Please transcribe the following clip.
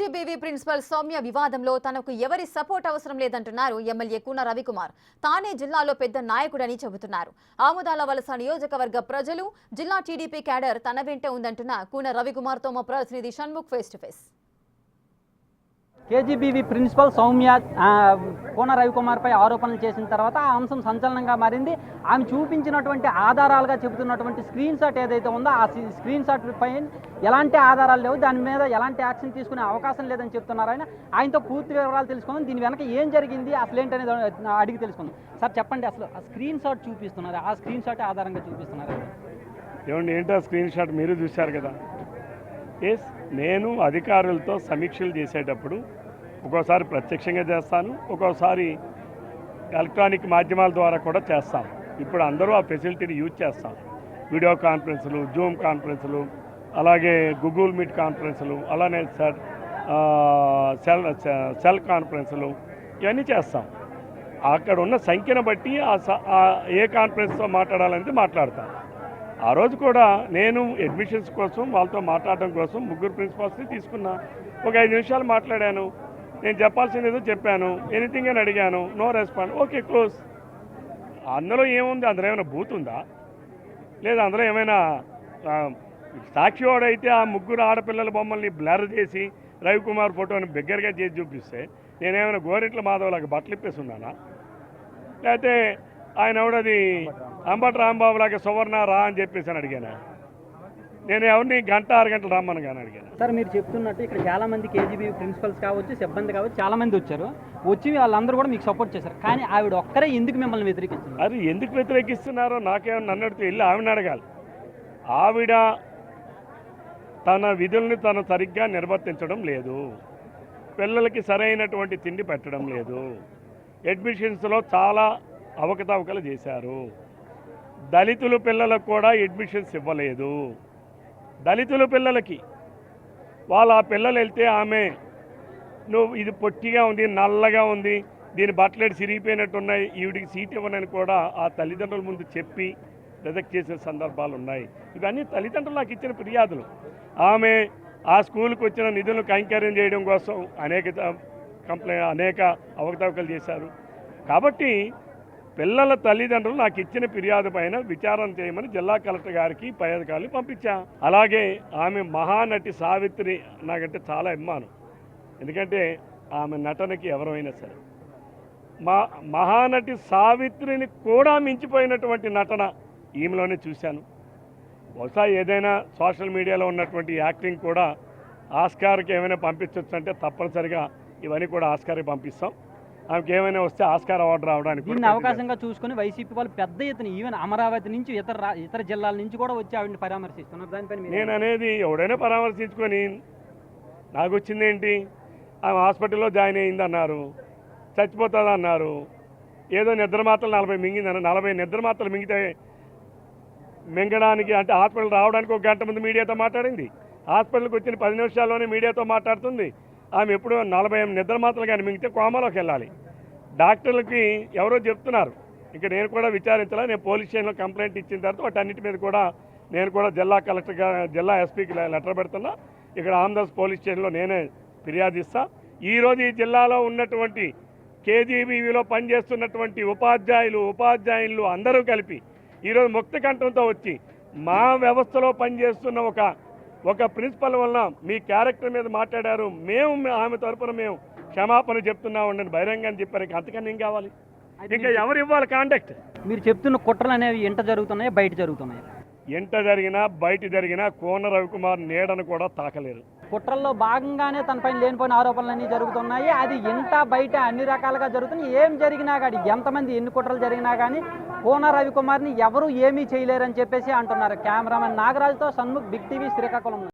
KGBV principal Soumya వివాదంలో తనకు ఎవరి సపోర్ట్ అవసరం లేదంటున్నారు ఎమ్మెల్యే కూన రవికుమార్. తానే జిల్లాలో పెద్ద నాయకుడని చెబుతున్నారు. ఆముదాల వలస నియోజకవర్గ ప్రజలు, జిల్లా టీడీపీ క్యాడర్ తన వెంటే ఉందంటున్న కూన రవికుమార్తో మా ప్రతినిధి Shanmukh face to face. KGBV principal Soumya Koona రవికుమార్పై ఆరోపణలు చేసిన తర్వాత ఆ అంశం సంచలనంగా మారింది. ఆమె చూపించినటువంటి ఆధారాలుగా చెబుతున్నటువంటి స్క్రీన్ షాట్ ఏదైతే ఉందో ఆ స్క్రీన్ షాట్ పై ఎలాంటి ఆధారాలు లేవు, దాని మీద ఎలాంటి యాక్షన్ తీసుకునే అవకాశం లేదని చెప్తున్నారు. ఆయనతో పూర్తి వివరాలు తెలుసుకుందాం. దీని వెనక ఏం జరిగింది, అసలు ఏంటనేది అడిగి తెలుసుకుందాం. సార్ చెప్పండి, అసలు ఆ స్క్రీన్ షాట్ చూపిస్తున్నారు, ఆ స్క్రీన్ షాట్ ఆధారంగా చూపిస్తున్నారు ఏమండి? ఏంటో స్క్రీన్ షాట్ మీరు చూశారు కదా. నేను అధికారులతో సమీక్షలు చేసేటప్పుడు ఒక్కోసారి ప్రత్యక్షంగా చేస్తాను, ఒక్కోసారి ఎలక్ట్రానిక్ మాధ్యమాల ద్వారా కూడా చేస్తాను. ఇప్పుడు అందరూ ఆ ఫెసిలిటీని యూజ్ చేస్తాం. వీడియో కాన్ఫరెన్సులు, జూమ్ కాన్ఫరెన్సులు, అలాగే గూగుల్ మీట్ కాన్ఫరెన్సులు, అలానే సెల్ కాన్ఫరెన్సులు ఇవన్నీ చేస్తాం. అక్కడ ఉన్న సంఖ్యను బట్టి ఏ కాన్ఫరెన్స్తో మాట్లాడాలంటే మాట్లాడతాను. ఆ రోజు కూడా నేను అడ్మిషన్స్ కోసం వాళ్ళతో మాట్లాడడం కోసం 3 ప్రిన్సిపాల్స్ని తీసుకున్నా. ఒక 5 నిమిషాలు మాట్లాడాను. నేను చెప్పాల్సింది ఏదో చెప్పాను. ఎనీథింగ్ అని అడిగాను, నో రెస్పాండ్. Okay, close. అందులో ఏముంది? అందులో ఏమైనా బూత్ ఉందా? లేదా అందులో ఏమైనా సాక్షివాడైతే ఆ 3 ఆడపిల్లల బొమ్మల్ని బ్లర్ చేసి రవికుమార్ ఫోటోని బిగ్గరగా చేసి చూపిస్తే నేనేమైనా గోరెంట్ల మాధవలాగా బట్టలు ఇప్పేసి ఉన్నానా? లేకపోతే ఆయన ఎవడది అంబటి రాంబాబు లాగా సువర్ణ రా అని చెప్పేసి అని అడిగాను. నేను ఎవరిని 1-6 గంటలు రమ్మని కానీ అడిగాను. సార్, మీరు చెప్తున్నట్టు ఇక్కడ చాలా మంది కేజీబీ ప్రిన్సిపల్స్ కావచ్చు, సిబ్బంది కావచ్చు, చాలా మంది వచ్చారు. వచ్చి వాళ్ళందరూ కూడా మీకు సపోర్ట్ చేశారు. కానీ ఆవిడ ఒక్కరే ఎందుకు మిమ్మల్ని వ్యతిరేకిస్తున్నారు? అది ఎందుకు వ్యతిరేకిస్తున్నారో నాకేమో నన్ను అడిగితే వెళ్ళి ఆవిడని అడగాలి. ఆవిడ తన విధుల్ని తను సరిగ్గా నిర్వర్తించడం లేదు, పిల్లలకి సరైనటువంటి తిండి పెట్టడం లేదు, అడ్మిషన్స్లో చాలా అవకతవకలు చేశారు, దళితుల పిల్లలకు కూడా అడ్మిషన్స్ ఇవ్వలేదు. దళితుల పిల్లలకి వాళ్ళ ఆ పిల్లలు వెళ్తే ఆమె నువ్వు ఇది పొట్టిగా ఉంది, నల్లగా ఉంది, దీని బట్టలేడు సిరిగిపోయినట్టున్నాయి, ఈవిడికి సీట్ ఇవ్వనని కూడా ఆ తల్లిదండ్రుల ముందు చెప్పి రిజెక్ట్ చేసే సందర్భాలు ఉన్నాయి. ఇవన్నీ తల్లిదండ్రులు నాకు ఇచ్చిన ఫిర్యాదులు. ఆమె ఆ స్కూల్కి వచ్చిన నిధులను కైంకర్యం చేయడం కోసం అనేక అవకతవకలు చేశారు. కాబట్టి పిల్లల తల్లిదండ్రులు నాకు ఇచ్చిన ఫిర్యాదు పైన విచారణ చేయమని జిల్లా కలెక్టర్ గారికి పై అధికారులు పంపించా. అలాగే ఆమె మహానటి సావిత్రి నాకంటే చాలా అభిమానం. ఎందుకంటే ఆమె నటనకి ఎవరైనా సరే, మహానటి సావిత్రిని కూడా మించిపోయినటువంటి నటన ఈమెలోనే చూశాను. బహుశా ఏదైనా సోషల్ మీడియాలో ఉన్నటువంటి యాక్టింగ్ కూడా ఆస్కార్కి ఏమైనా పంపించవచ్చు అంటే తప్పనిసరిగా ఇవన్నీ కూడా ఆస్కార్కి పంపిస్తాం. ఆమెకి ఏమైనా వస్తే ఆస్కార్ అవార్డు రావడానికి దీన్ని అవకాశంగా చూసుకుని వైసీపీ వాళ్ళు పెద్ద ఎత్తున ఈవెన్ అమరావతి నుంచి ఇతర జిల్లాల నుంచి కూడా వచ్చి ఆవిడని పరామర్శిస్తున్నారు. దానిపైన నేను అనేది ఎవడైనా పరామర్శించుకొని నాకు వచ్చిందేంటి? ఆమె హాస్పిటల్లో జాయిన్ అయిందన్నారు, చచ్చిపోతుంది అన్నారు, ఏదో నిద్ర మాత్రలు 40 మింగిందన్నారు. 40 నిద్ర మాత్రలు మింగడానికి అంటే హాస్పిటల్ రావడానికి 1 గంట ముందు మీడియాతో మాట్లాడింది. హాస్పిటల్కి వచ్చిన 10 నిమిషాల్లోనే మీడియాతో మాట్లాడుతుంది. ఆమె ఎప్పుడు 40 నిద్ర మాత్రలు కానీ మింగితే కోమాలోకి వెళ్ళాలి. డాక్టర్లకి ఎవరో చెప్తున్నారు. ఇంకా నేను కూడా విచారించాలా. నేను పోలీస్ స్టేషన్లో కంప్లైంట్ ఇచ్చిన తర్వాత వాటన్నిటి మీద కూడా నేను కూడా జిల్లా కలెక్టర్గా జిల్లా ఎస్పీకి లెటర్ పెడుతున్నా. ఇక్కడ ఆంధ్రప్రదేశ్ పోలీస్ స్టేషన్లో నేనే ఫిర్యాదు ఇస్తా. ఈరోజు ఈ జిల్లాలో ఉన్నటువంటి కేజీబీవీలో పనిచేస్తున్నటువంటి ఉపాధ్యాయులు అందరూ కలిపి ఈరోజు ముక్త కంఠంతో వచ్చి మా వ్యవస్థలో పనిచేస్తున్న ఒక ప్రిన్సిపల్ వల్ల మీ క్యారెక్టర్ మీద మాట్లాడారు, ఆమె తరపున మేము క్షమాపణ చెప్తున్నామని బహిరంగాన్ని చెప్పారు. అంతకన్నా ఏం కావాలి? ఇంకా ఎవరు ఇవ్వాలి కాంటాక్ట్? మీరు చెప్తున్న కుట్రలు అనేవి ఎంట జరుగుతున్నాయి, బయట జరుగుతున్నాయి. ఎంట జరిగినా బయట జరిగినా కూన రవికుమార్ నీడను కూడా తాకలేరు. కుట్రల్లో భాగంగానే తనపైన లేనిపోయిన ఆరోపణలు జరుగుతున్నాయి. అది ఇంట బయట అన్ని రకాలుగా జరుగుతున్నాయి. ఏం జరిగినా కానీ, ఎంతమంది ఎన్ని కుట్రలు జరిగినా కానీ కూన రవికుమార్ని ఎవరు ఏమీ చేయలేరని చెప్పేసి అంటున్నారు. కెమెరామెన్ నాగరాజుతో షణ్ముఖ్, బిగ్ టీవీ, శ్రీకాకుళం.